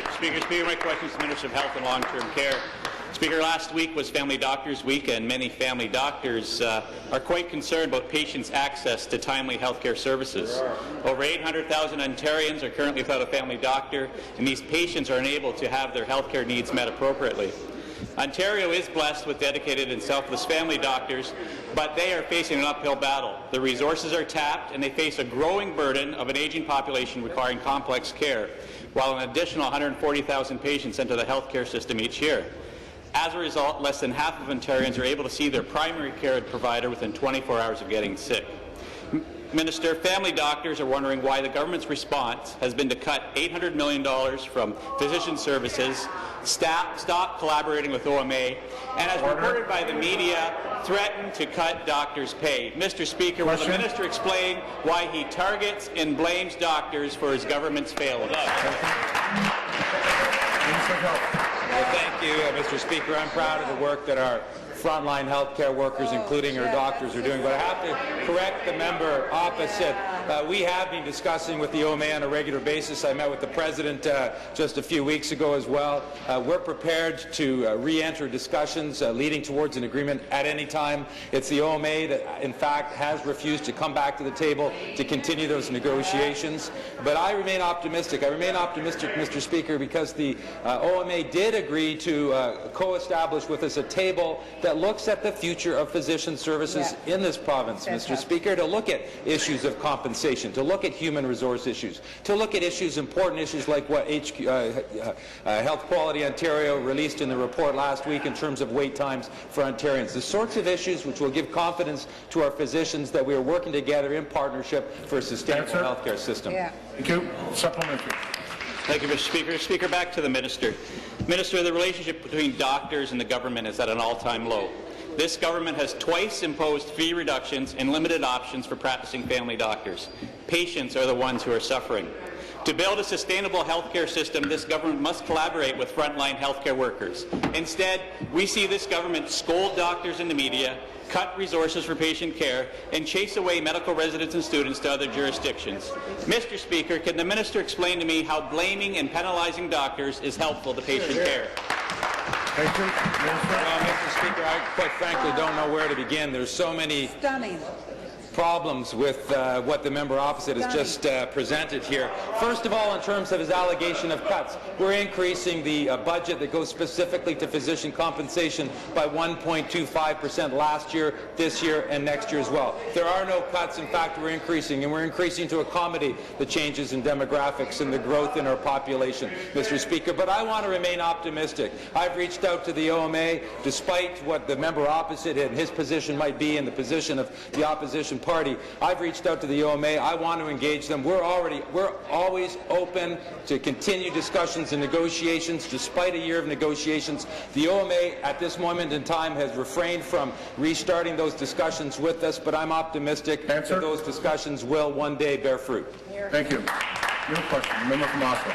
Mr. Speaker, my question is to the Minister of Health and Long-Term Care. Speaker, last week was Family Doctors Week, and many family doctors are quite concerned about patients' access to timely health care services. Over 800,000 Ontarians are currently without a family doctor, and these patients are unable to have their health care needs met appropriately. Ontario is blessed with dedicated and selfless family doctors, but they are facing an uphill battle. The resources are tapped, and they face a growing burden of an aging population requiring complex care, while an additional 140,000 patients enter the health care system each year. As a result, less than half of Ontarians are able to see their primary care provider within 24 hours of getting sick. Minister, family doctors are wondering why the government's response has been to cut $800 million from physician services, stop collaborating with OMA, and as reported by the media, threaten to cut doctors' pay. Mr. Speaker, will the minister explain why he targets and blames doctors for his government's failings? Well, thank you, Mr. Speaker. I'm proud of the work that our frontline healthcare workers, including our doctors, are doing. But I have to correct the member opposite. We have been discussing with the OMA on a regular basis. I met with the President just a few weeks ago as well. We're prepared to re-enter discussions leading towards an agreement at any time. It's the OMA that, in fact, has refused to come back to the table to continue those negotiations. But I remain optimistic. I remain optimistic, Mr. Speaker, because the OMA did agree to co-establish with us a table that looks at the future of physician services in this province, Mr. Speaker, to look at issues of compensation, to look at human resource issues, to look at issues, important issues like what Health Quality Ontario released in the report last week in terms of wait times for Ontarians. The sorts of issues which will give confidence to our physicians that we are working together in partnership for a sustainable healthcare system. Thank you. Supplementary. Thank you, Mr. Speaker. Speaker, back to the Minister. Minister, the relationship between doctors and the government is at an all-time low. This government has twice imposed fee reductions and limited options for practicing family doctors. Patients are the ones who are suffering. To build a sustainable healthcare system, this government must collaborate with frontline healthcare workers. Instead, we see this government scold doctors in the media, cut resources for patient care, and chase away medical residents and students to other jurisdictions. Mr. Speaker, can the minister explain to me how blaming and penalizing doctors is helpful to patient care? Thank you. Well, Mr. Speaker, I quite frankly don't know where to begin. There's so many problems with what the member opposite has just presented here. First of all, in terms of his allegation of cuts, we're increasing the budget that goes specifically to physician compensation by 1.25% last year, this year, and next year as well. There are no cuts. In fact, we're increasing, and we're increasing to accommodate the changes in demographics and the growth in our population, Mr. Speaker. But I want to remain optimistic. I've reached out to the OMA, despite what the member opposite and his position might be and the position of the opposition party. I've reached out to the OMA. I want to engage them. We're always open to continue discussions and negotiations. Despite a year of negotiations, the OMA at this moment in time has refrained from restarting those discussions with us, but I'm optimistic that those discussions will one day bear fruit. Thank you. Your question, member from Oslo.